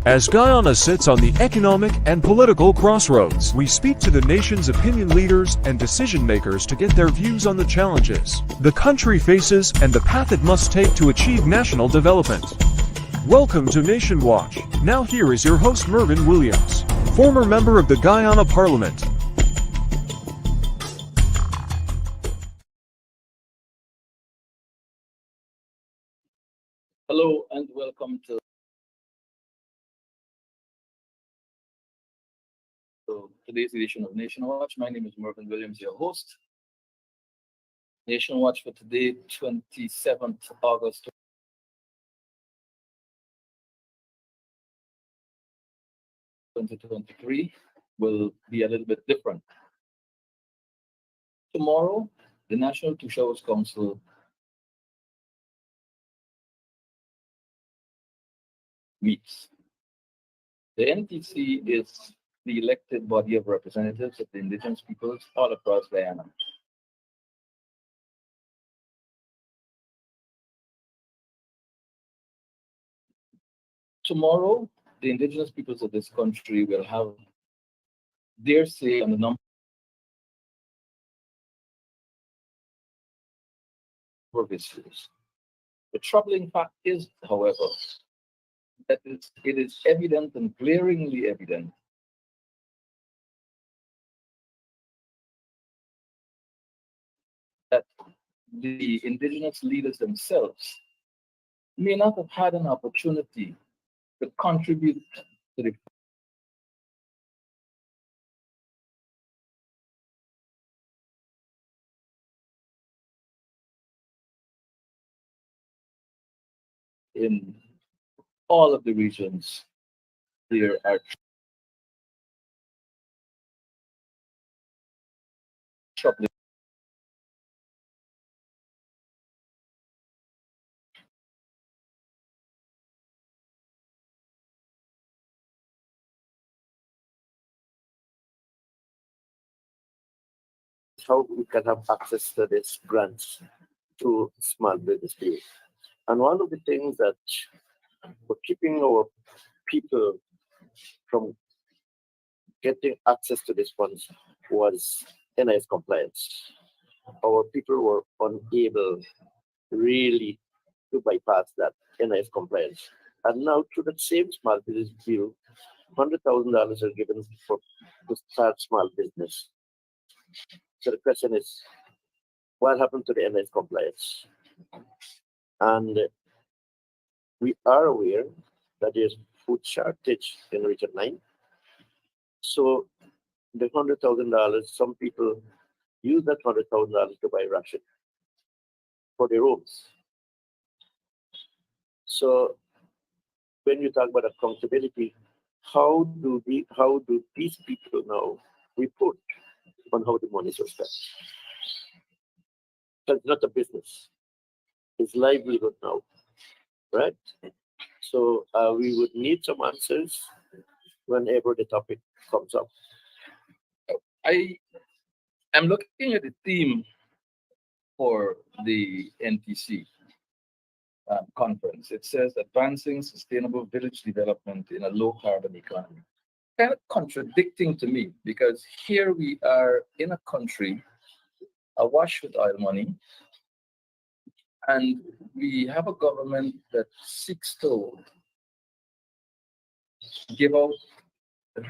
As Guyana sits on the economic and political crossroads, we speak to the nation's opinion leaders and decision makers to get their views on the challenges the country faces and the path it must take to achieve national development. Welcome to Nation Watch. Now here is your host Mervyn Williams, former member of the Guyana Parliament. Hello and welcome to today's edition of Nation Watch. My name is Mervyn Williams, your host. Nation Watch for today, 27th August 2023, will be a little bit different. Tomorrow, the National Two Showers Council meets. The NTC is the elected body of representatives of the indigenous peoples all across Guyana. Tomorrow, the indigenous peoples of this country will have their say on the number of issues. The troubling fact is, however, that it is evident and glaringly evident that the indigenous leaders themselves may not have had an opportunity to contribute to the in all of the regions. There are troubling. How we can have access to these grants to small business people. And one of the things that were keeping our people from getting access to these funds was NIS compliance. Our people were unable really to bypass that NIS compliance. And now through that same small business bill, $100,000 are given to start small business. So the question is, what happened to the NIS compliance? And we are aware that there's food shortage in Region 9. So the $100,000, some people use that $100,000 to buy ration for their homes. So when you talk about accountability, how do these people now report on how the money is spent? Because it's not a business. It's livelihood now, right? So we would need some answers whenever the topic comes up. I am looking at the theme for the NTC conference. It says advancing sustainable village development in a low carbon economy. Kind of contradicting to me, because here we are in a country awash with oil money, and we have a government that seeks to give out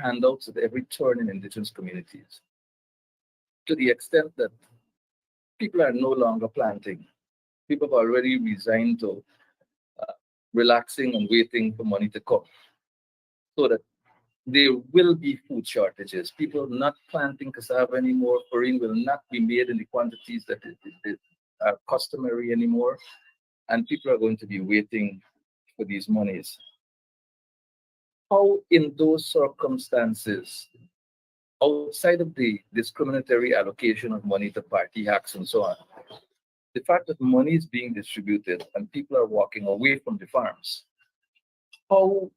handouts at every turn in indigenous communities, to the extent that people are no longer planting. People have already resigned to relaxing and waiting for money to come, so that there will be food shortages. People not planting cassava anymore. Farine will not be made in the quantities that are customary anymore. And people are going to be waiting for these monies. How, in those circumstances, outside of the discriminatory allocation of money to party hacks and so on, the fact that money is being distributed and people are walking away from the farms, how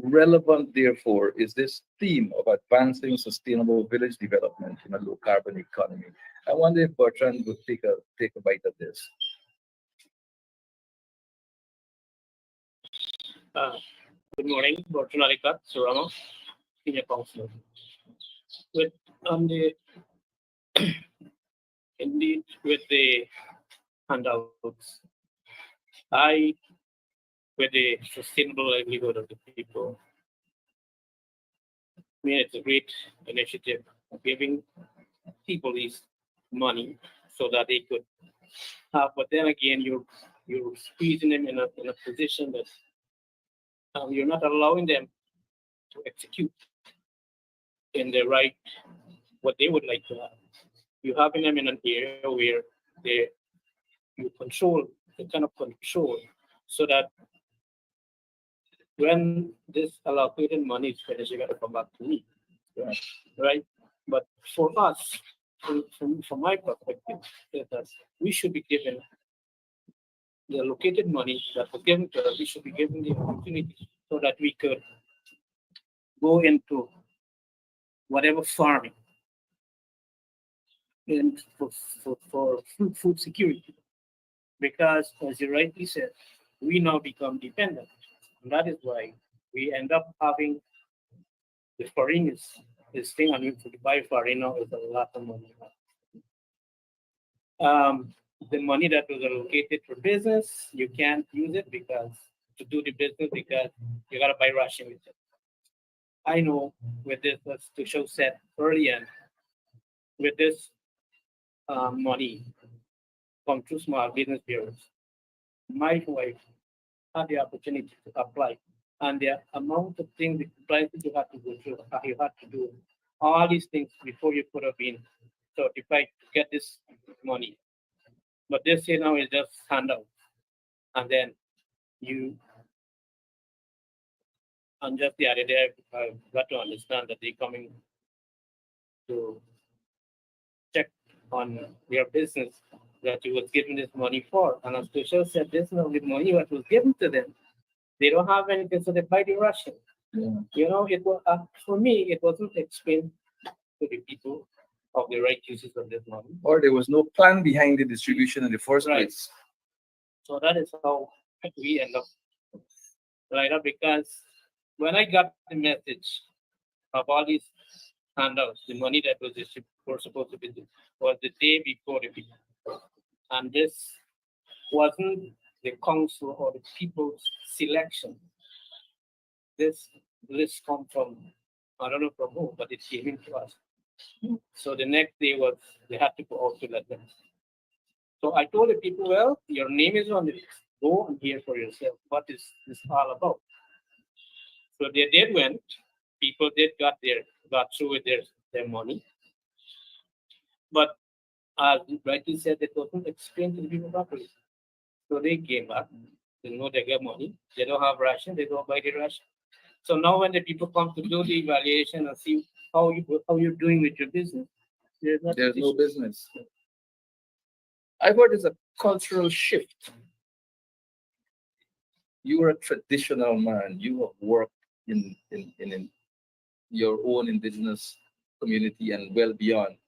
relevant, therefore, is this theme of advancing sustainable village development in a low carbon economy? I wonder if Bertrand would take a bite of this. Good morning, Bortunalika Surama, Senior Counselor. With on the indeed with the handouts, I with the sustainable livelihood of the people. I mean, it's a great initiative of giving people this money so that they could have. But then again, you're squeezing them in a position that you're not allowing them to execute in the right what they would like to have. You're having them in an area where they you control the kind of control so that when this allocated money is finished, you got to come back to me, right? But for us, from my perspective, is that we should be given the allocated money that was given to us. We should be given the opportunity so that we could go into whatever farming and for food security. Because, as you rightly said, we now become dependent. And that is why we end up having the foreign is thing, and to buy foreign now is a lot of money. The money that was allocated for business, you can't use it because to do the business because you gotta buy ration with it. I know with this, as to show said earlier, with this money from two small business bureaus, my wife had the opportunity to apply, and the amount of things, the compliance you have to go through, you have to do all these things before you could have been certified to get this money. But this say now is just handout, and then you, and just the other day, I've got to understand that they're coming to check on your business that you was given this money for. And as Tushar said, this is the money that was given to them. They don't have anything, so they buy the Russian. Yeah. You know, it was for me, it wasn't explained to the people of the right uses of this money. Or there was no plan behind the distribution in the first Right. place. So that is how we end up right up, because when I got the message of all these handouts, the money that was supposed to be was the day before the meeting. And this wasn't the council or the people's selection. This list come from, I don't know from who, but it came into us. So the next day was they had to go out to let them. So I told the people, well, your name is on the list. Go and hear for yourself what is this all about. So they did went. People did got through with their money. But as rightly said, it wasn't explained to the people properly. So they came back. They know they get money. They don't have ration. They don't buy the ration. So now when the people come to do the evaluation and see how you're doing with your business, there's no business. I've heard there's a cultural shift. You're a traditional man. You have worked in your own indigenous community and well beyond.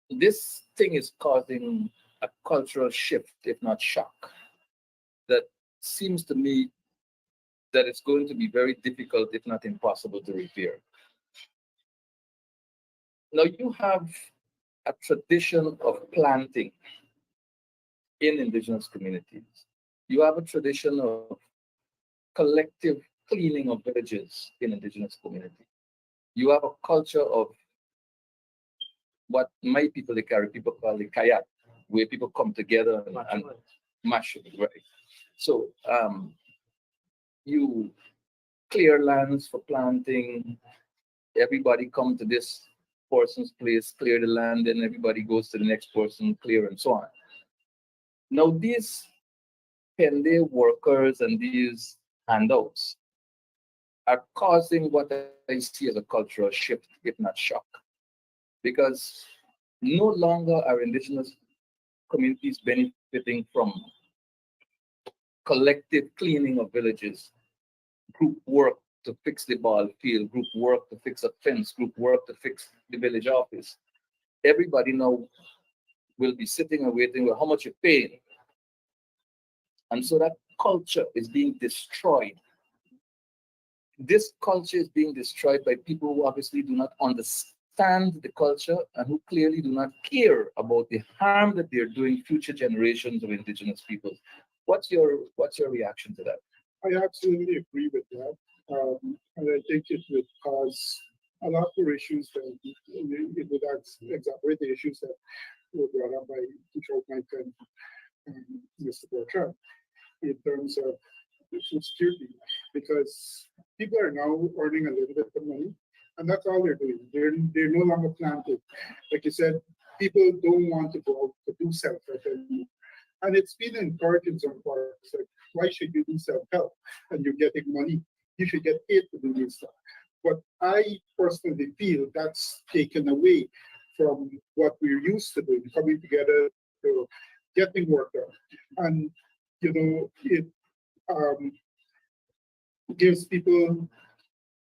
This thing is causing a cultural shift, if not shock, that seems to me that it's going to be very difficult, if not impossible, to repair. Now, you have a tradition of planting in indigenous communities. You have a tradition of collective cleaning of villages in indigenous community. You have a culture of what my people, the Caribbean people call the kayak, where people come together and mash it, right? So you clear lands for planting. Everybody come to this person's place, clear the land, and everybody goes to the next person, clear, and so on. Now these Pende workers and these handouts are causing what I see as a cultural shift, if not shock. Because no longer are indigenous communities benefiting from collective cleaning of villages, group work to fix the ball field, group work to fix a fence, group work to fix the village office. Everybody now will be sitting and waiting, well, how much you paying? And so that culture is being destroyed. This culture is being destroyed by people who obviously do not understand the culture and who clearly do not care about the harm that they're doing future generations of indigenous peoples. What's your reaction to that? I absolutely agree with that. And I think it would cause a lot more issues that it would exacerbate the issues that were brought up by Kishore Naik and Mr. Bertrand in terms of food security, because people are now earning a little bit of money, and that's all they're doing. They're no longer planted. Like you said, people don't want to go out to do self-help anymore. And it's been encouraged in some parts. Like, why should you do self-help and you're getting money? You should get paid to do this stuff. But I personally feel that's taken away from what we're used to doing, coming together to getting work done. And it um, gives people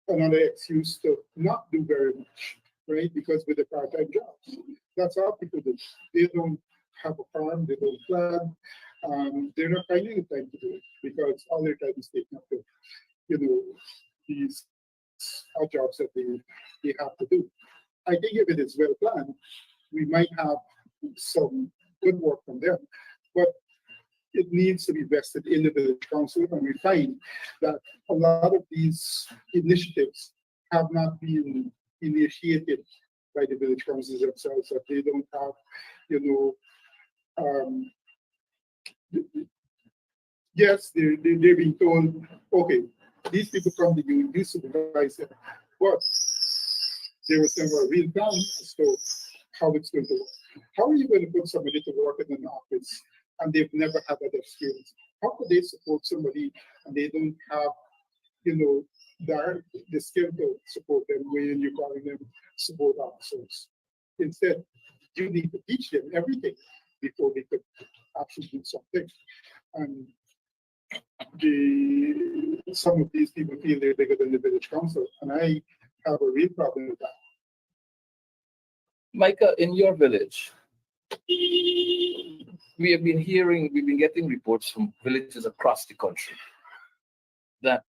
another excuse to not do very much, right? Because with the part-time jobs, that's all people do. They don't have a farm, they don't plant, they're not finding the time to do it because all their time is taken up with, these jobs that they have to do. I think if it is well planned, we might have some good work from them, but it needs to be vested in the village council, and we find that a lot of these initiatives have not been initiated by the village councils themselves, that they don't have, yes, they're being told, okay, these people come to you, you supervise them, but there was never a real plan as to how it's going to work. How are you going to put somebody to work in an office and they've never had that experience? How could they support somebody and they don't have, the skill to support them when you're calling them support officers? Instead, you need to teach them everything before they could actually do something. And some of these people feel they're bigger than the village council, and I have a real problem with that. Micah, in your village, we've been getting reports from villages across the country that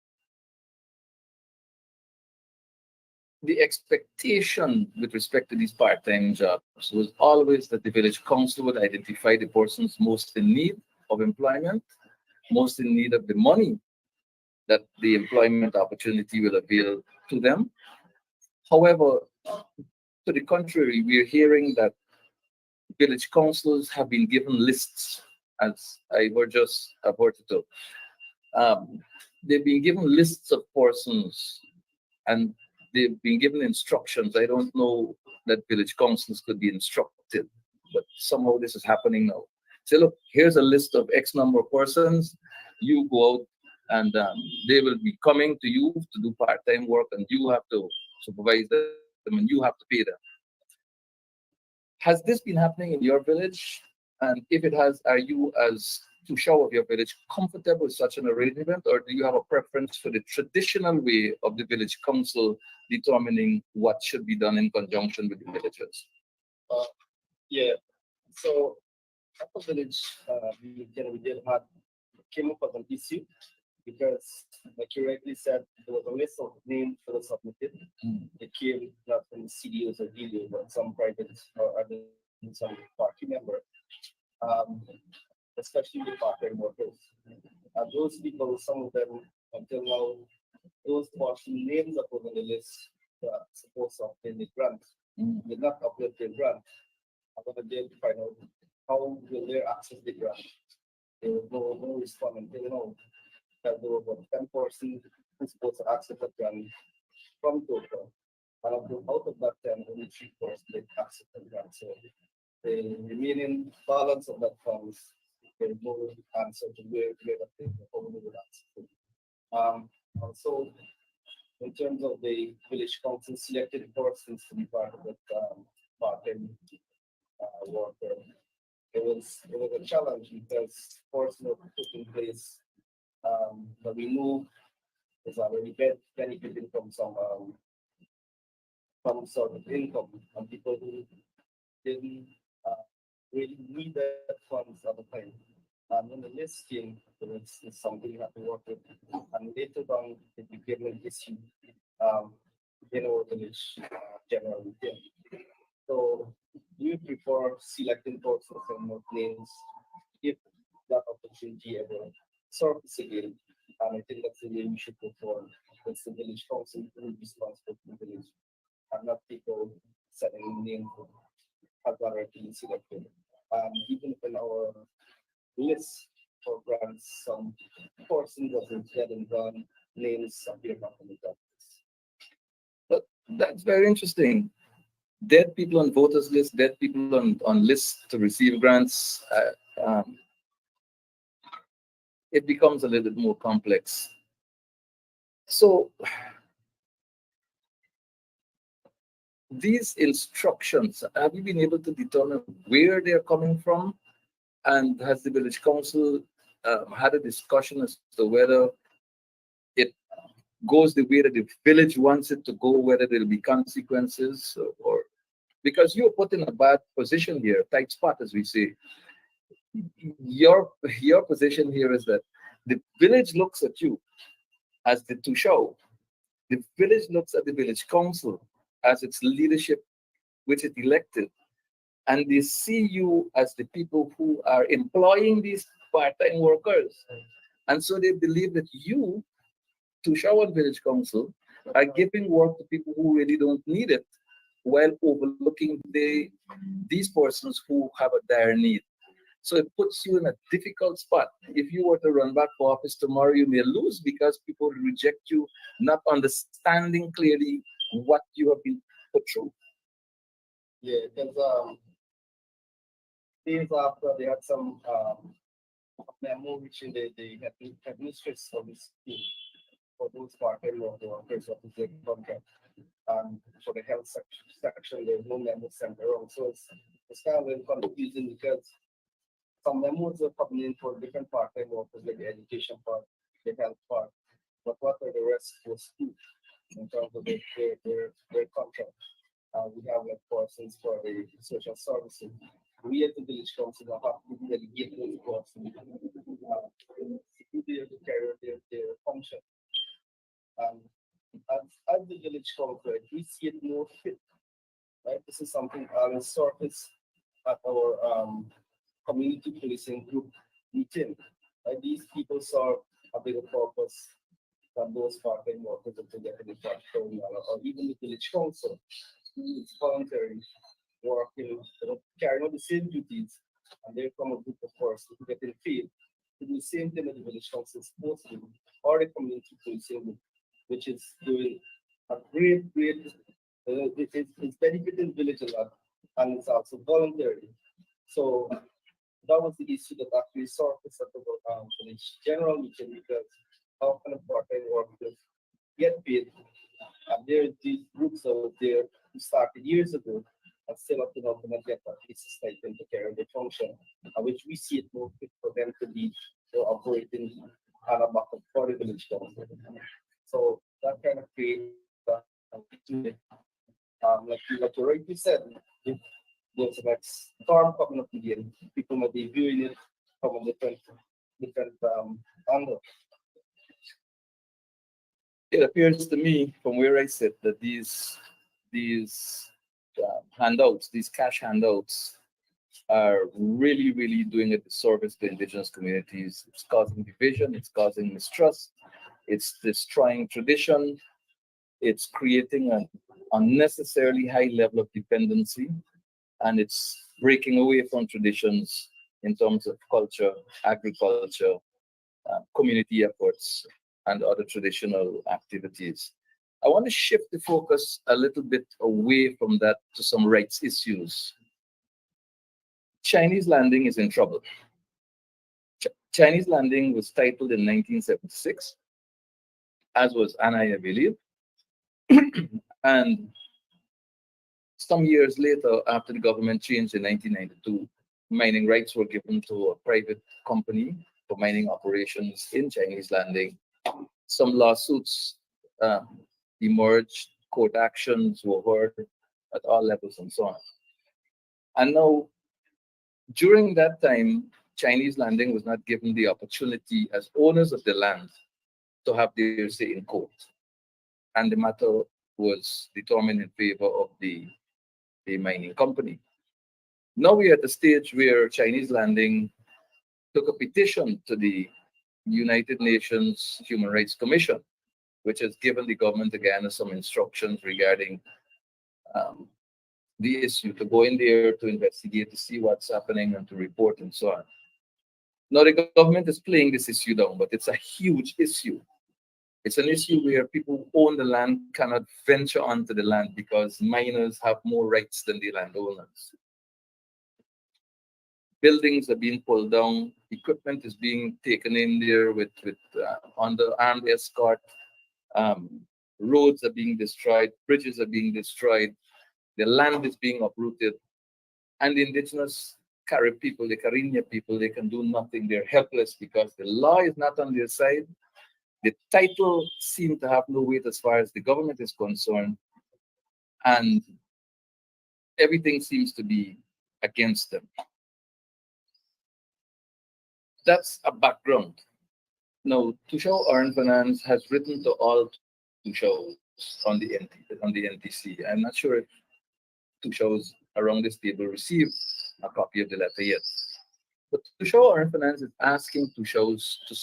the expectation with respect to these part-time jobs was always that the village council would identify the persons most in need of employment, most in need of the money that the employment opportunity will avail to them. However, to the contrary, we are hearing that village councils have been given lists, as I were just aborted to. They've been given lists of persons and they've been given instructions. I don't know that village councils could be instructed, but somehow this is happening now. Say, look, here's a list of X number of persons. You go out and they will be coming to you to do part-time work and you have to supervise them and you have to pay them. Has this been happening in your village? And if it has, are you, as Tushaw of your village, comfortable with such an arrangement, or do you have a preference for the traditional way of the village council determining what should be done in conjunction with the villagers? Yeah. So at the village, we did have came up with an issue because, like you rightly said, there was a list of names that were submitted. It came not from CDOs or DDOs, but some private or other some party member, especially the part-time workers. Those people, some of them until now, those party names that were on the list that supposed to obtain the grant did not upload the grant. However, they to find out how will they access the grant. There was no response until now that there were about 10% who supposed to access the grant from total. And out of that 10, only 3% they access the grant. So the remaining balance of that funds, there is no answer to where that thing only would access. Also, in terms of the village council selected persons to be part of that part-time worker, it was a challenge because first put in place that we know is already benefiting from some sort of income, and people who didn't really need that funds at the time. And when the list came, there it's something you have to work with. And later on, it became an issue in our village generally. So we prefer selecting persons and not names if that opportunity ever surfaces again. And I think that's the way we should go forward. It's the village council who is responsible for the village and not people setting names have already been selected. Even if in our list for grants, some person doesn't get and run names appear not on the top list. But that's very interesting. Dead people on voters list, dead people on lists to receive grants. It becomes a little bit more complex. So these instructions, have you been able to determine where they're coming from? And has the village council had a discussion as to whether it goes the way that the village wants it to go, whether there'll be consequences, or because you're put in a bad position here, tight spot, as we say. Your position here is that the village looks at you as the Tushao. The village looks at the village council as its leadership, which it elected, and they see you as the people who are employing these part-time workers. And so they believe that you, Tushao and village council, are giving work to people who really don't need it, while overlooking these persons who have a dire need. So it puts you in a difficult spot. If you were to run back for office tomorrow, you may lose because people reject you, not understanding clearly what you have been put through. Yeah, because days after they had some memo reaching the administrative service team for those part-time workers of the contract. For the health section, there's no memo sent around. So it's kind of very confusing because some memos are coming in for different part-time workers, like the education part, the health part. But what are the rest was to in terms of their contract? We have like persons for the social services. We at the village council have to delegate those persons to be able to carry their function. As the village council, we see it more fit. Right? This is something on surface at our community policing group meeting. Right? These people saw a bigger purpose than those part-time workers to get in the factory or even the village council. It's voluntary work, carrying out the same duties, and they're from a group of persons who get paid to do the same thing that the village council is supposed to do, or the community policing group, which is doing a great, it's benefiting the village a lot, and it's also voluntary. So that was the issue that actually surfaced at the village general meeting, because how can a part-time workers get paid? And there are these groups out there who started years ago and still up to now cannot get at least a stipend to carry the function, which we see it more fit for them to be operating on a back of for the village council. So that kind of creates like you rightly said, if there's a next storm coming up again, people might be viewing it from a different angle. It appears to me, from where I sit, that these handouts, these cash handouts, are really doing a disservice to indigenous communities. It's causing division, it's causing mistrust, it's destroying tradition, it's creating an unnecessarily high level of dependency, and it's breaking away from traditions in terms of culture, agriculture, community efforts, and other traditional activities. I want to shift the focus a little bit away from that to some rights issues. Chinese landing is in trouble. Chinese landing was titled in 1976, as was Anai, I believe. And some years later, after the government changed in 1992, mining rights were given to a private company for mining operations in Chinese landing. Some lawsuits emerged, court actions were heard at all levels and so on. And now, during that time, Chinese landing was not given the opportunity as owners of the land to have their say in court. And the matter was determined in favor of the mining company. Now we are at the stage where Chinese landing took a petition to the United Nations Human Rights Commission, which has given the government of Guyana some instructions regarding the issue, to go in there to investigate, to see what's happening and to report and so on. Now the government is playing this issue down, but it's a huge issue. It's an issue where people who own the land cannot venture onto the land because miners have more rights than the landowners. Buildings are being pulled down, equipment is being taken in there with under armed escort, roads are being destroyed, bridges are being destroyed, the land is being uprooted, and the indigenous Carib people, the Cariña people, they can do nothing. They're helpless because the law is not on their side. The title seems to have no weight as far as the government is concerned, and everything seems to be against them. That's a background. Now, Tushao Orange Finance has written to all Tushaos on the NTC. I'm not sure if Tushaos around this table received a copy of the letter yet. But Tushao Orange Finance is asking Tushaos to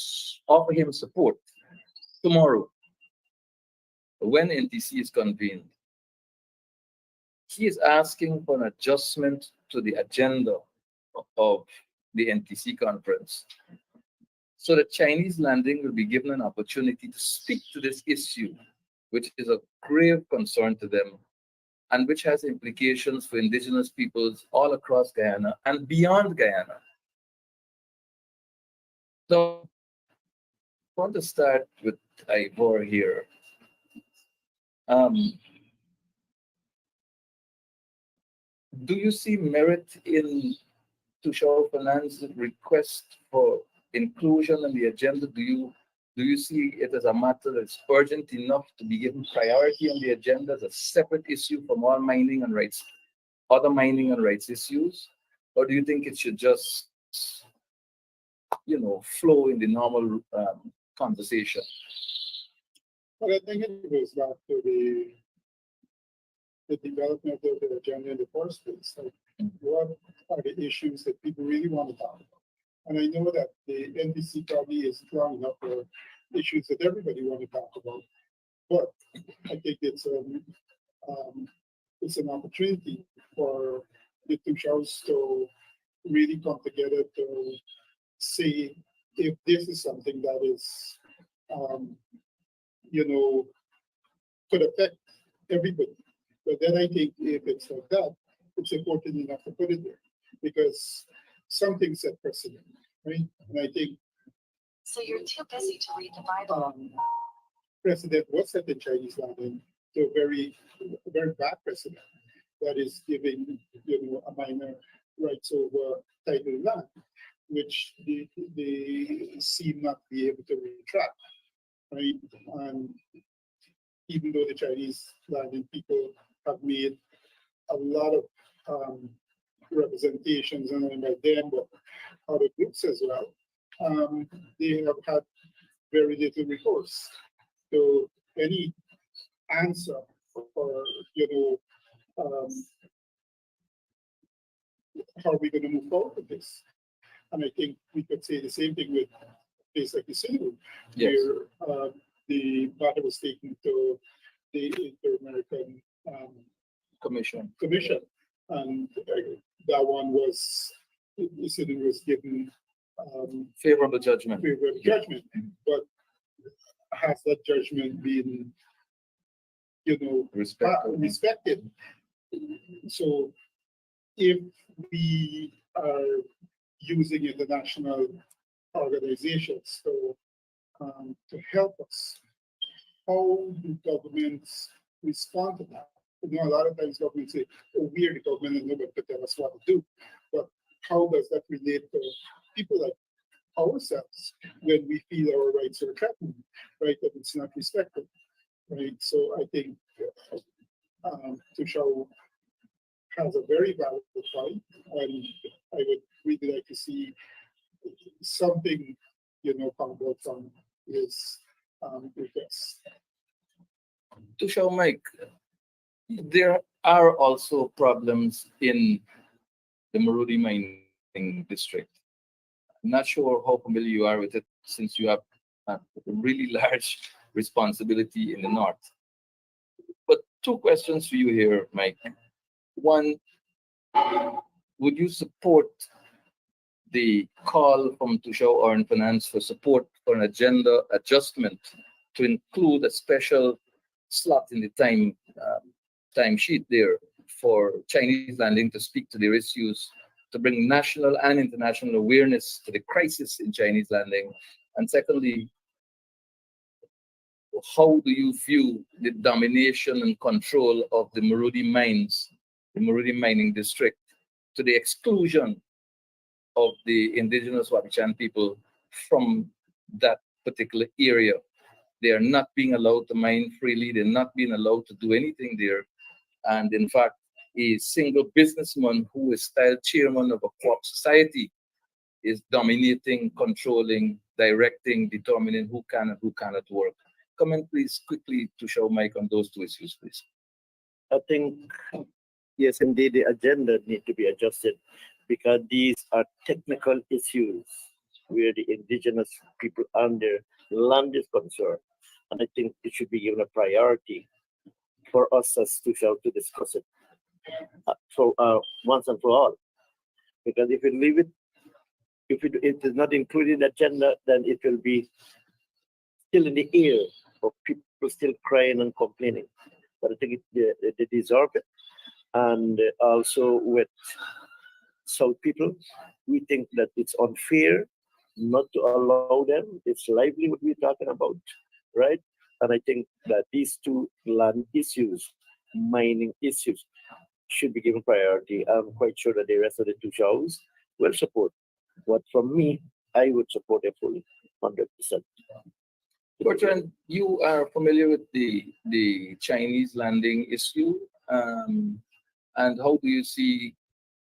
offer him support tomorrow when NTC is convened. He is asking for an adjustment to the agenda of the Ntc Conference, so the Chinese landing will be given an opportunity to speak to this issue, which is a grave concern to them and which has implications for indigenous peoples all across Guyana and beyond Guyana. So I want to start with Ivor here. Do you see merit in Tushao Finance's request for inclusion on the agenda? Do you see it as a matter that's urgent enough to be given priority on the agenda as a separate issue from all mining and rights, other mining and rights issues? Or do you think it should just, flow in the normal conversation? But I think it goes back to the development of the agenda in the first place. Like, what are the issues that people really want to talk about? And I know that the NDC probably is drawing up for issues that everybody want to talk about, but I think it's an opportunity for the two shows to really come together to see if this is something that is, could affect everybody. But then I think if it's like that, it's important enough to put it there because something set precedent, right? And I think. So you're too busy to read the Bible. Precedent was set in Chinese land to a very bad precedent that is giving a minor rights over title land, which they seem not to be able to retract, right? And even though the Chinese landing people have made a lot of representations, and not by them, but other groups as well, they have had very little recourse to any answer for, how are we going to move forward with this? And I think we could say the same thing with a place like the Synood, Yes. where the matter was taken to the Inter-American Commission. And that one was, the Synood was given Favorable judgment. but has that judgment been, respected? So if we are using international organizations to help us, how do governments respond to that? A lot of times governments say, oh, we are the government and nobody can tell us what to do. But how does that relate to people like ourselves when we feel our rights are threatened, right? That it's not respected, right? So I think Tushao has a very valid point, and I would really like to see something, come about from his request. To show Mike, there are also problems in the Marudi mining district. I'm not sure how familiar you are with it since you have a really large responsibility in the north. But two questions for you here, Mike. One, would you support the call from Tushao Orange Finance for support for an agenda adjustment to include a special slot in the timesheet there for Chinese landing to speak to their issues, to bring national and international awareness to the crisis in Chinese landing? And secondly, how do you view the domination and control of the Marudi mines, the Marudi mining district, to the exclusion of the indigenous Wabichan people from that particular area? They are not being allowed to mine freely. They're not being allowed to do anything there. And in fact, a single businessman who is style chairman of a co-op society is dominating, controlling, directing, determining who can and who cannot work. Comment, please, quickly to show Mike on those two issues, please. I think, yes, indeed, the agenda need to be adjusted because these are technical issues where the indigenous people and their land is concerned. And I think it should be given a priority for us as to discuss it once and for all. Because if we leave it, if it is not included in the agenda, then it will be still in the air of people still crying and complaining. But I think they deserve it. And also with South people, we think that it's unfair not to allow them. It's livelihood we're talking about, right? And I think that these two land issues, mining issues, should be given priority. I'm quite sure that the rest of the two shows will support. But from me, I would support it fully, 100%. Bertrand, you are familiar with the Chinese landing issue, and how do you see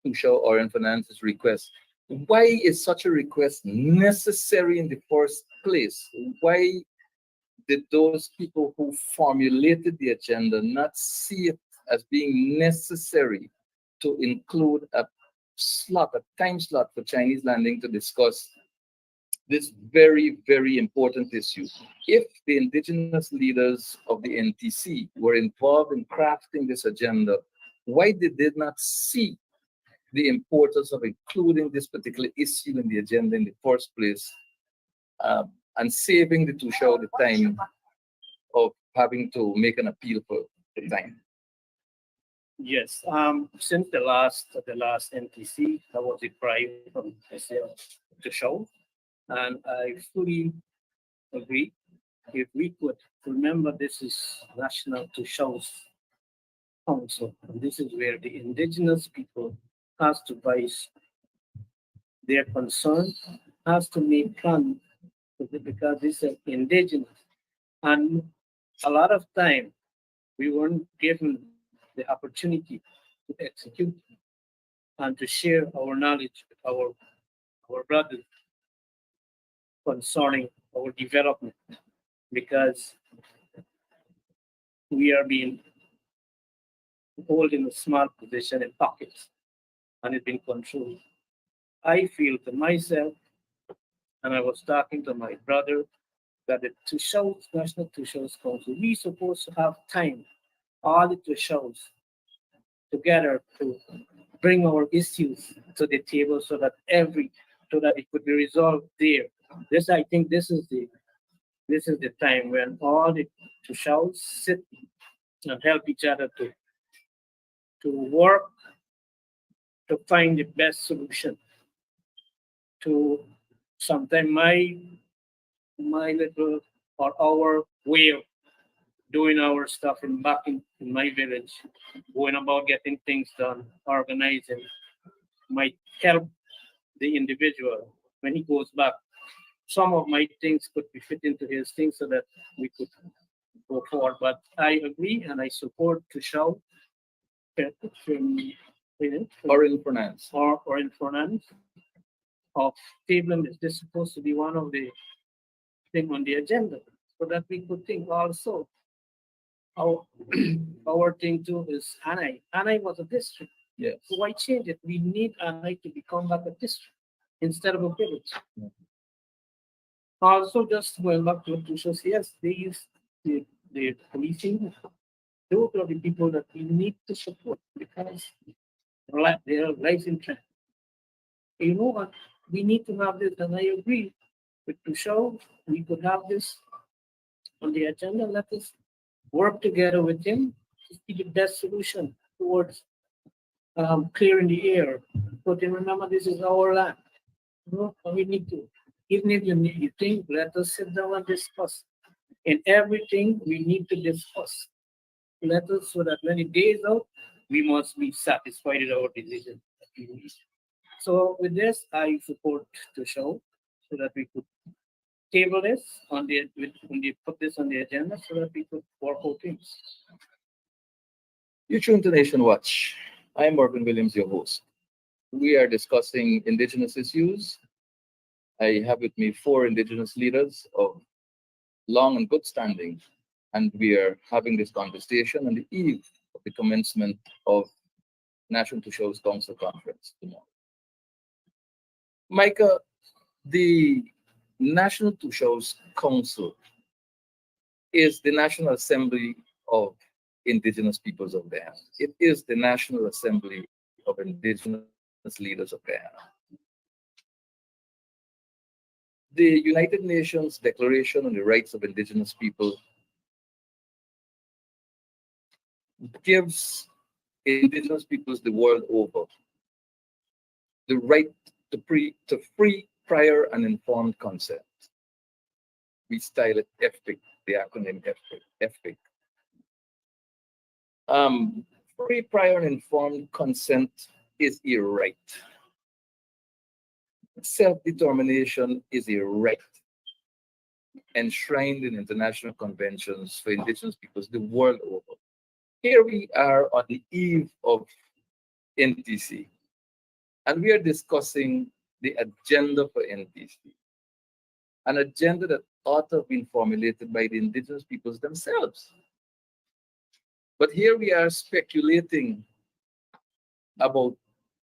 Tushao Orange Finance's request? Why is such a request necessary in the first place? Why did those people who formulated the agenda not see it as being necessary to include a time slot for Chinese landing to discuss this very, very important issue? If the indigenous leaders of the NTC were involved in crafting this agenda, why did they not see the importance of including this particular issue in the agenda in the first place, and saving the Tushao the time of having to make an appeal for the time? Yes, since the last NTC, that was a cry from Tushao, and I fully agree. If we could remember, this is National Tushao's Council, and this is where the indigenous people has to voice their concern, has to make plan, because this is indigenous. And a lot of time we weren't given the opportunity to execute and to share our knowledge with our brothers concerning our development, because we are being held in a small position in pockets and it's been controlled. I feel to myself, and I was talking to my brother, that the National Tushos Council, we supposed to have time, all the Tushos together to bring our issues to the table so that it could be resolved there. I think this is the time when all the Tushos sit and help each other to work to find the best solution to sometimes my little or our way of doing our stuff back in my village, going about getting things done, organizing, might help the individual when he goes back. Some of my things could be fit into his things so that we could go forward. But I agree and I support Tushao Or in finance. Or in finance. of tabling this. This is supposed to be one of the thing on the agenda, so that we could think also. Our our thing too is Anai. Anai was a district. Yes. So why change it? We need Anai to become like a district instead of a village. Also, just going back to what you said, yes, they use the policing. Those are the people that we need to support because their lives in threat. You know what? We need to have this, and I agree with Tushar. We could have this on the agenda. Let us work together with him to see the best solution towards clearing the air. But remember, this is our land. You know, and we need to, even if you think, let us sit down and discuss. In everything, we need to discuss. Let us, so that when it is out, we must be satisfied with our decision. So with this, I support the show so that we could table this put this on the agenda so that we could work out things. You tune to Nation Watch. I'm Morgan Williams, your host. We are discussing Indigenous issues. I have with me 4 Indigenous leaders of long and good standing, and we are having this conversation on the eve of the commencement of National Tushos Council Conference tomorrow. Micah, the National Tushos Council is the National Assembly of Indigenous Peoples of Guyana. It is the National Assembly of Indigenous Leaders of Guyana. The United Nations Declaration on the Rights of Indigenous People gives Indigenous peoples the world over the right to free, prior, and informed consent. We style it FPIC, the acronym FPIC. Free, prior, and informed consent is a right. Self-determination is a right enshrined in international conventions for Indigenous peoples the world over. Here we are on the eve of NTC, and we are discussing the agenda for NTC, an agenda that ought to have been formulated by the Indigenous peoples themselves. But here we are speculating about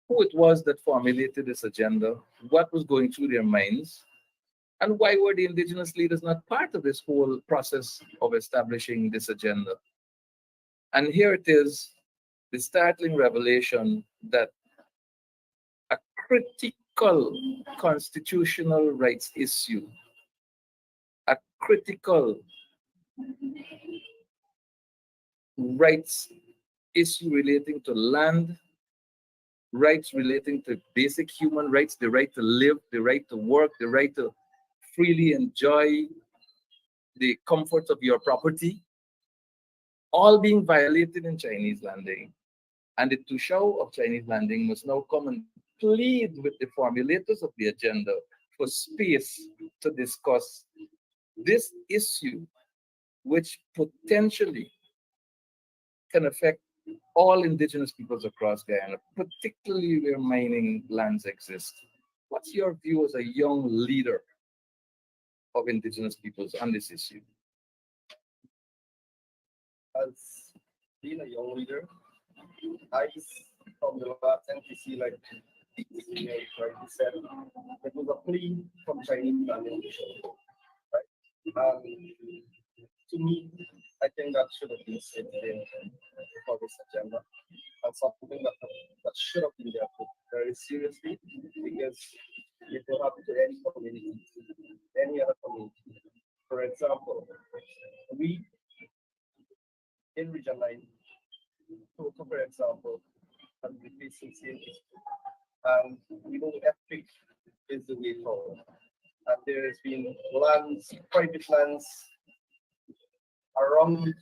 who it was that formulated this agenda, what was going through their minds, and why were the Indigenous leaders not part of this whole process of establishing this agenda. And here it is, the startling revelation that a critical constitutional rights issue, a critical rights issue relating to land, rights relating to basic human rights, the right to live, the right to work, the right to freely enjoy the comforts of your property, all being violated in Chinese landing. And the Tushao of Chinese landing must now come and plead with the formulators of the agenda for space to discuss this issue, which potentially can affect all Indigenous peoples across Guyana, particularly where mining lands exist. What's your view as a young leader of Indigenous peoples on this issue? As being a young leader, I from the last NTC, like you rightly said, it was a plea from Chinese landing officials, right? To me, I think that should have been said for this agenda, and something that should have been there very seriously, because it will happen to any community, any other community. For example, we in Region 9, for example, have been facing same issue. And we know FPIC is the way forward. And there has been lands, private lands around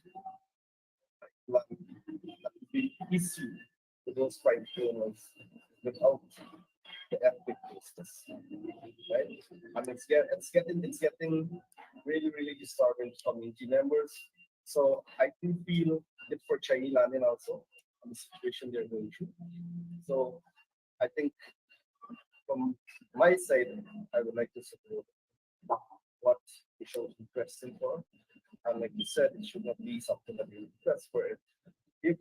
land that will be issued to those private owners without the FPIC process. Right? And it's getting really, really disturbing to community members. So I do feel it for Chinese landing also, and the situation they're going through. So I think from my side, I would like to support what the show is requesting for. And like you said, it should not be something that we request for it. If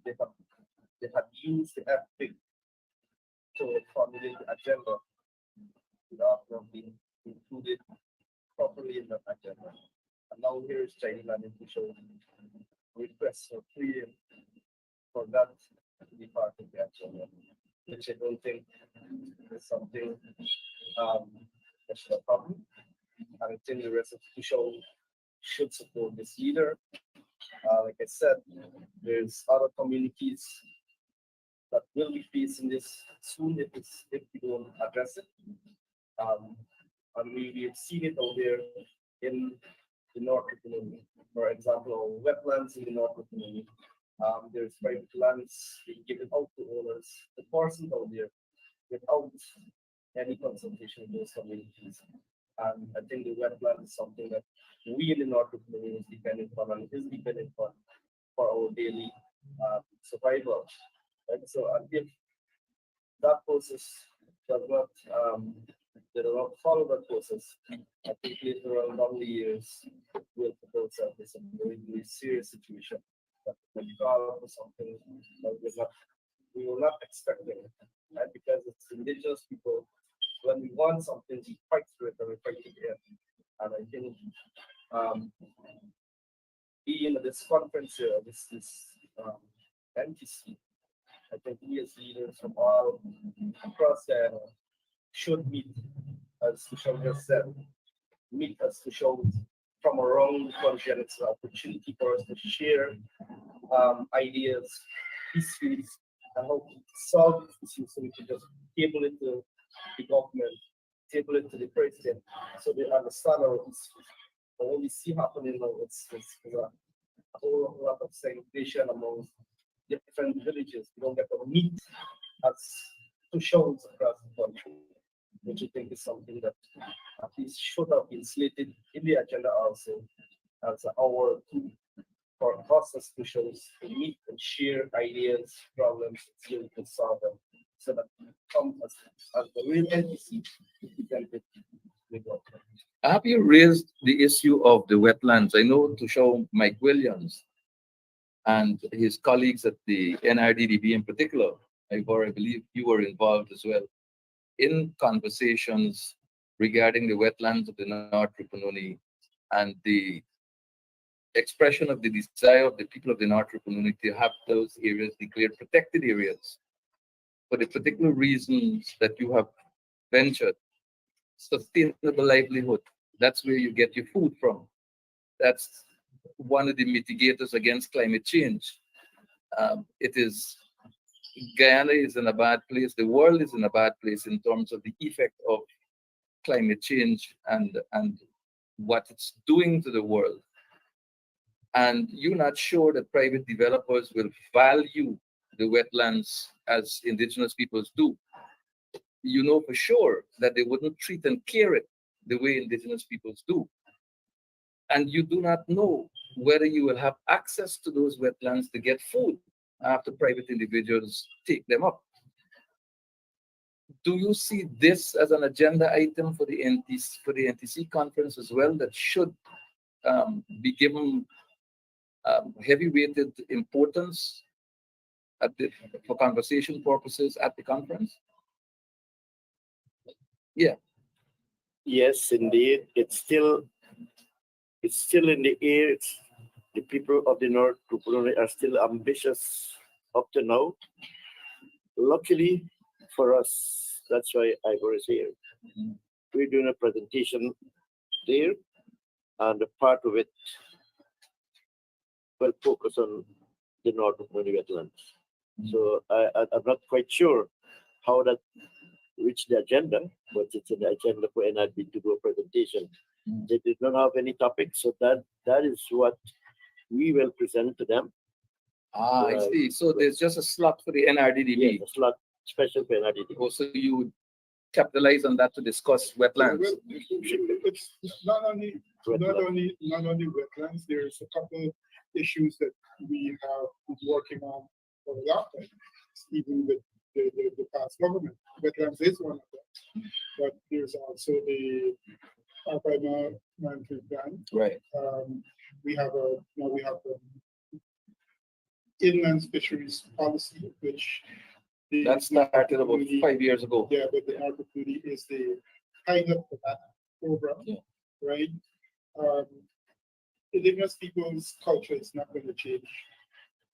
they had used the epic to formulate the agenda without have been included properly in that agenda. And now here is China planning to show requests for freedom for that to be part of the agenda, which I don't think is something that's a problem. And I think the rest of the show should support this leader. Like I said, there's other communities that will be facing this soon if we don't address it. And we've seen it out there in the North economy. For example, wetlands in the North economy. There's private lands being given out to owners, the forces out there without any consultation with those communities. And I think the wetland is something that we in the North economy is dependent on and is dependent on for our daily survival. And so if that process does not they do not follow that process, I think later on down the years we'll put ourselves in some very, very serious situation that will call for something that we were not expecting. Right? Because it's indigenous people, when we want something, we fight for it and we fight to get it. And I think being at this conference here, this Ntc, I think we as leaders from all across Ghana should meet, as Tushon just said, meet as Tushon from around the country, and it's an opportunity for us to share ideas, peacefully, and how to solve this issue so we can just table it to the government, table it to the president, so they understand our issues. But what we see happening now, it's a whole lot of segregation among different villages. We don't get to meet as Tushons across the country, which I think is something that at least should have been slated in the agenda also as an hour for us as Tushons to meet and share ideas, problems, and see how we can solve them. So that we come as the real Ntc represented with God. Have you raised the issue of the wetlands? I know to show Mike Williams and his colleagues at the NRDDB in particular, I believe you were involved as well in conversations regarding the wetlands of the North Rupununi and the expression of the desire of the people of the North Rupununi to have those areas declared protected areas for the particular reasons that you have ventured. Sustainable livelihood, that's where you get your food from. That's one of the mitigators against climate change. It is, Guyana is in a bad place, the world is in a bad place in terms of the effect of climate change and what it's doing to the world. And you're not sure that private developers will value the wetlands as indigenous peoples do. You know for sure that they wouldn't treat and care it the way indigenous peoples do. And you do not know whether you will have access to those wetlands to get food after private individuals take them up. Do you see this as an agenda item for the Ntc conference as well that should be given heavy-weighted importance for conversation purposes at the conference? Yeah. Yes, indeed. It's still in the air. The people of the North Rupununi are still ambitious up to now. Luckily for us, that's why I was here. We're doing a presentation there, and a part of it will focus on the North Rupununi wetlands. So I'm not quite sure how that reached the agenda, but it's an agenda for NRB to do a presentation. They did not have any topics, so that is what we will present to them. I see. So there's just a slot for the NRDDB. Yes, a slot special for NRDDB. Also, you capitalize on that to discuss wetlands. Well, it's not only wetlands. There's a couple issues that we have been working on for a long time, even with the past government. Wetlands is one of them. but there's also the Alpine Management Plan. Right. We have a inland fisheries policy, which That started about 5 years ago. Yeah, but the opportunity is the pilot for that program, Yeah. right? Indigenous people's culture is not going to change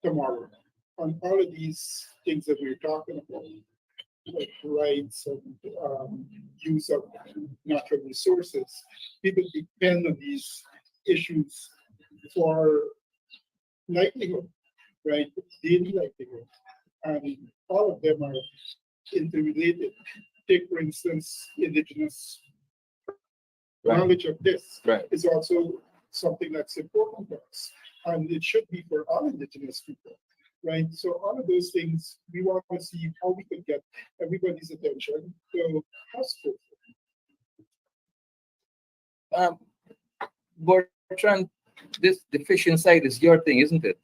tomorrow. On all of these things that we're talking about, like rights and use of natural resources, people depend on these issues for livelihood, right? Daily livelihood. And all of them are interrelated. Take, for instance, indigenous knowledge of this Right. is also something that's important for us. And it should be for all indigenous people, right? So all of those things, we want to see how we can get everybody's attention to hospital. Bertrand, the fishing side is your thing, isn't it?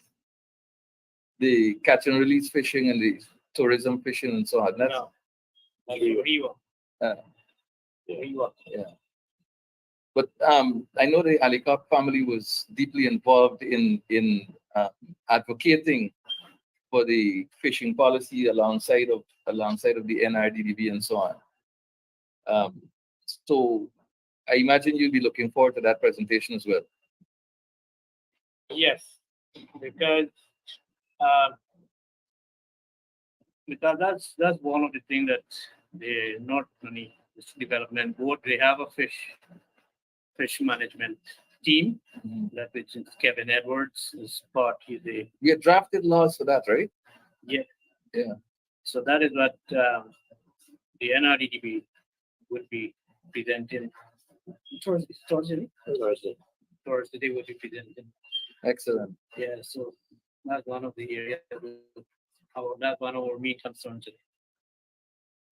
The catch and release fishing and the tourism fishing and so on. That's, No. Riva. Uh, Riva. yeah. But I know the Alicop family was deeply involved in advocating for the fishing policy alongside of the NRDDB and so on. So I imagine you'll be looking forward to that presentation as well. Yes, because that's one of the things that the North Money Development Board, they have a fish management team that which is Kevin Edwards is part. He's a We had drafted laws for that, right? yeah. Yeah. So that is what the NRDDB would be presenting. Thursday they would be presenting. Excellent. Yeah, so that's one of the areas. That's one of our main concerns.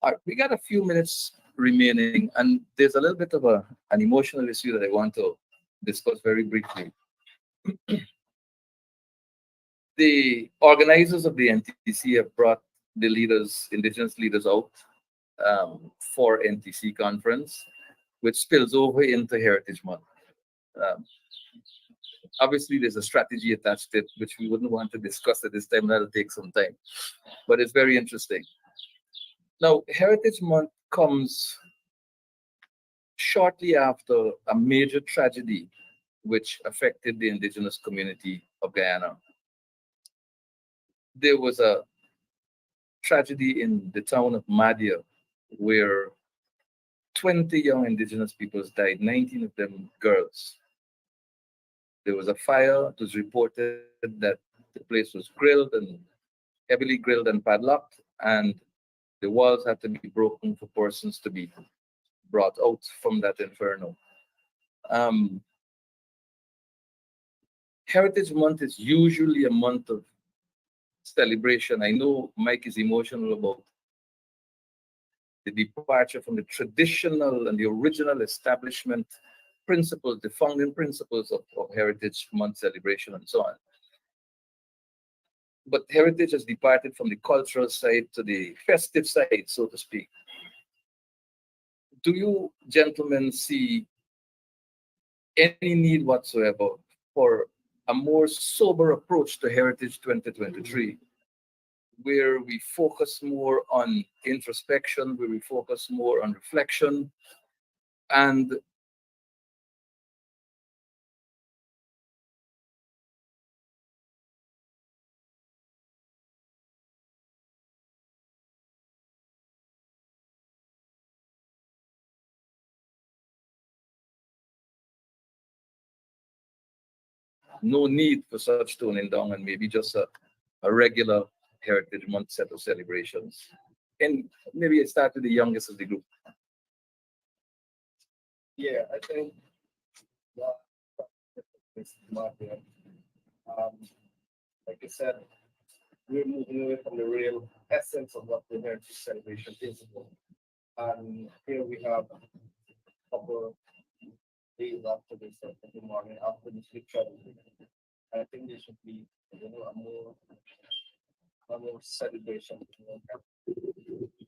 All right, we got a few minutes remaining, and there's a little bit of an emotional issue that I want to discuss very briefly. The organizers of the NTC have brought the leaders, indigenous leaders, out for Ntc Conference, which spills over into Heritage Month. Obviously, there's a strategy attached to it, which we wouldn't want to discuss at this time. That'll take some time, but it's very interesting. Now, Heritage Month comes shortly after a major tragedy which affected the indigenous community of Guyana. There was a tragedy in the town of Madia where 20 young indigenous peoples died, 19 of them girls. There was a fire. It was reported that the place was heavily grilled and padlocked, and the walls had to be broken for persons to be brought out from that inferno. Heritage Month is usually a month of celebration. I know Mike is emotional about the departure from the traditional and the original establishment principles, the founding principles of Heritage Month celebration and so on. But heritage has departed from the cultural side to the festive side, so to speak. Do you gentlemen see any need whatsoever for a more sober approach to Heritage 2023, where we focus more on introspection, where we focus more on reflection, and no need for such toning down, and maybe just a regular Heritage Month set of celebrations? And maybe I start with the youngest of the group. Yeah, I think that is not there. Like I said, we're moving away from the real essence of what the heritage celebration is about. And here we have a couple days after this, in the morning, after this big tragedy. I think there should be, a more celebration,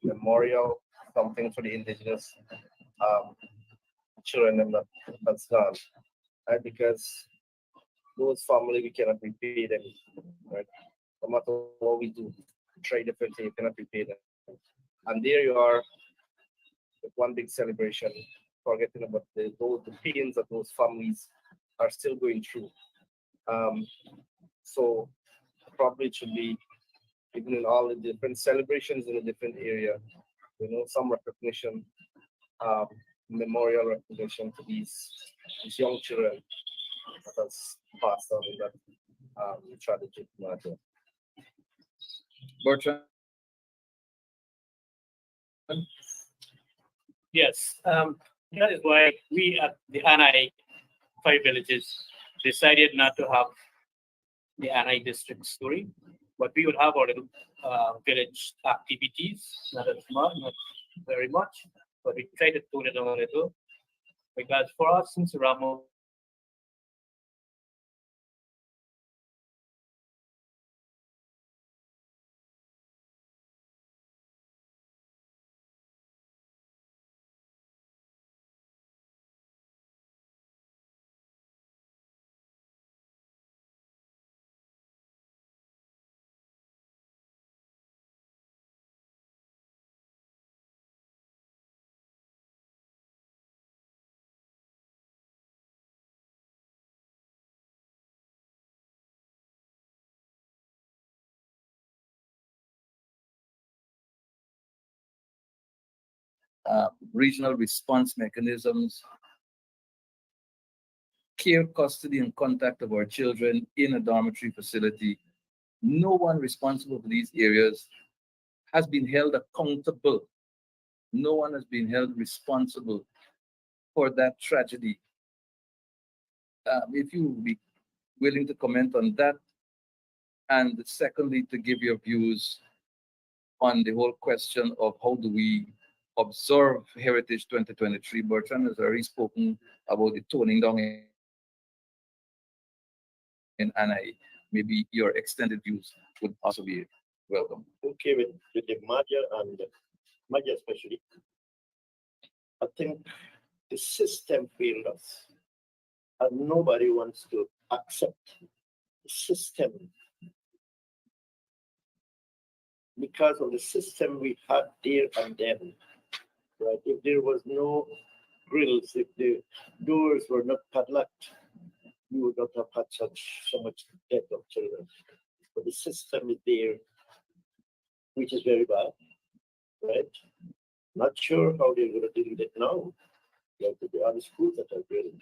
memorial, something for the indigenous children and that's gone, right? Because those family we cannot repay them, right? No matter what we do, try differently, you cannot repay them. And there you are with one big celebration, forgetting about the pains that those families are still going through. So probably it should be even in all the different celebrations in a different area, some recognition, memorial recognition to these young children that has passed on in that tragic matter. Bertrand? Yes, that is why we at the NI 5 villages decided not to have the NI district story, but we would have our little village activities, not as much, not very much, but we try to tone it down a little. Because for us, since Ramo Regional response mechanisms, care, custody, and contact of our children in a dormitory facility. No one responsible for these areas has been held accountable. No one has been held responsible for that tragedy. If you would be willing to comment on that, and secondly, to give your views on the whole question of how do we observe Heritage 2023. Bertrand has already spoken about the toning down in NI. Maybe your extended views would also be welcome. Okay, with the Maja and Maja especially, I think the system failed us, and nobody wants to accept the system because of the system we had there and then. Right? If there was no grills, if the doors were not padlocked, you would not have had so much death of children. But the system is there, which is very bad, right? Not sure how they're going to deal with it now. Like the other schools that are building,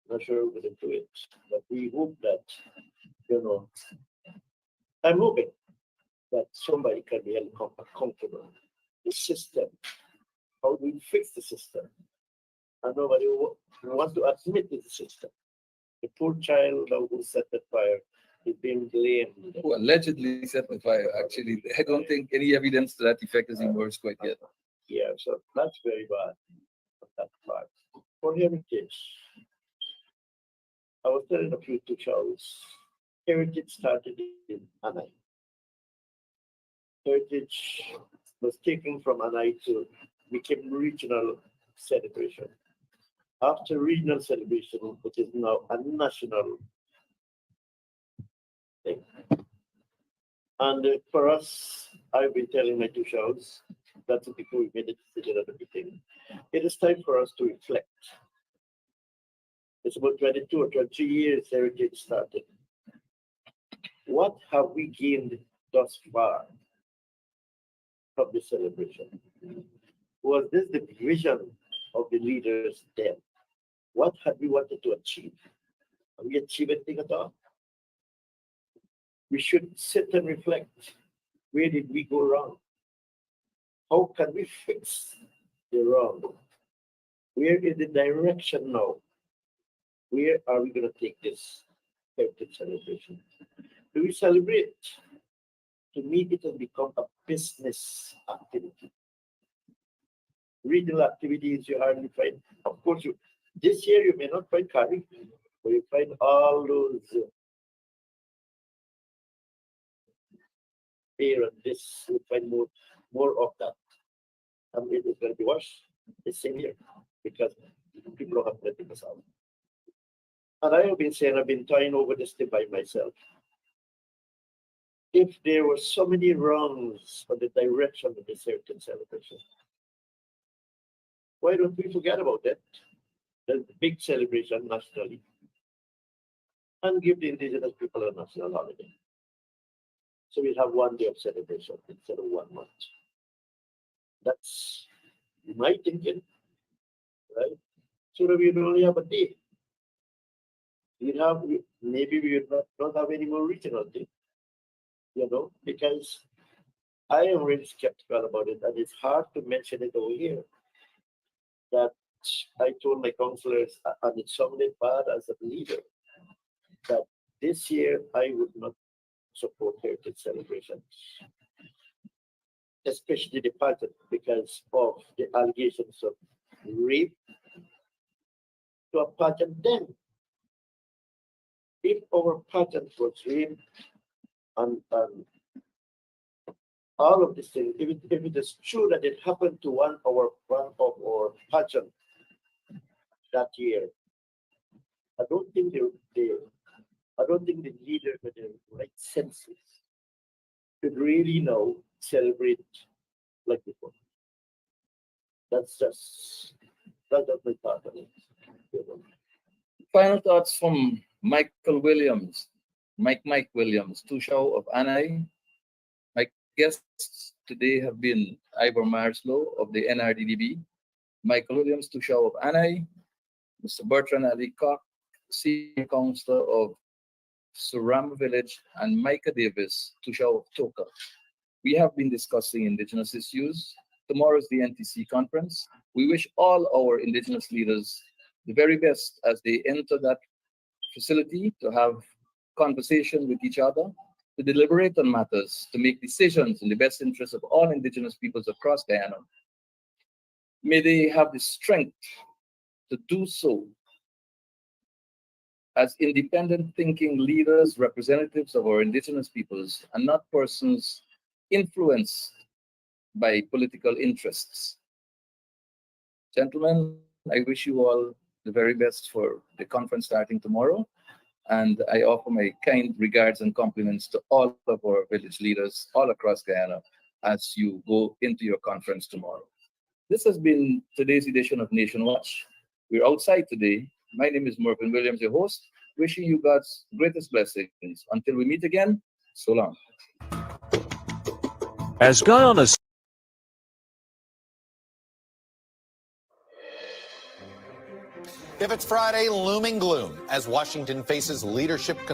not sure we're going to do it. But we hope that, I'm hoping that somebody can be held accountable. The system, how do we fix the system? And nobody wants to admit the system. The poor child who set the fire is being blamed. Who allegedly set the fire, actually. I don't think any evidence to that effect has emerged quite yet. Yeah, so that's very bad on that part. For Heritage, I was telling a few to Charles, Heritage started in Anai. Heritage was taken from Anai to became regional celebration. After regional celebration, it is now a national thing. And for us, I've been telling my two shows, that's before we made the decision at the beginning. It is time for us to reflect. It's about 22 or 23 years Heritage started. What have we gained thus far from this celebration? Was this the vision of the leaders then? What had we wanted to achieve? Have we achieved anything at all? We should sit and reflect. Where did we go wrong? How can we fix the wrong? Where is the direction now? Where are we going to take this heritage celebration? Do we celebrate? To me, it has become a business activity. Regional activities you hardly find. Of course, this year you may not find carving, but you find all those here and this. You find more of that. And And it is going to be worse the same year because people don't have plenty of salary. And I have been saying, I've been toying over this thing by myself. If there were so many wrongs on the direction of the certain celebration, why don't we forget about that? The big celebration nationally and give the indigenous people a national holiday. So we'll have 1 day of celebration instead of 1 month. That's my thinking, right? So that we will only have a day. Maybe we will not have any more regional day, because I am really skeptical about it, and it's hard to mention it over here. That I told my counselors, and it sounded bad as a leader, that this year I would not support heritage celebrations, especially the pageant, because of the allegations of rape to a pageant. Then, if our pageant was rape and all of these things, if it is true that it happened to one of our pageant that year, I don't think the leaders with the right senses could really now celebrate like before. That's my thought on it. Final thoughts from Michael Williams, Mike Williams, Tushaw of Anay. My guests today have been Ivor Marslow of the NRDDB, Michael Williams, Tushaw of Anay, Mr. Bertrand Ali Koch, Senior Councillor of Surama Village, and Micah Davis, Tushaw of Toka. We have been discussing Indigenous issues. Tomorrow is the Ntc Conference. We wish all our Indigenous leaders the very best as they enter that facility to have conversation with each other, to deliberate on matters, to make decisions in the best interest of all Indigenous peoples across Guyana. May they have the strength to do so as independent thinking leaders, representatives of our Indigenous peoples, and not persons influenced by political interests. Gentlemen, I wish you all the very best for the conference starting tomorrow. And I offer my kind regards and compliments to all of our village leaders all across Guyana as you go into your conference tomorrow. This has been today's edition of Nation Watch. We're outside today. My name is Mervyn Williams, your host, wishing you God's greatest blessings. Until we meet again, so long. As Guyana's If it's Friday, looming gloom as Washington faces leadership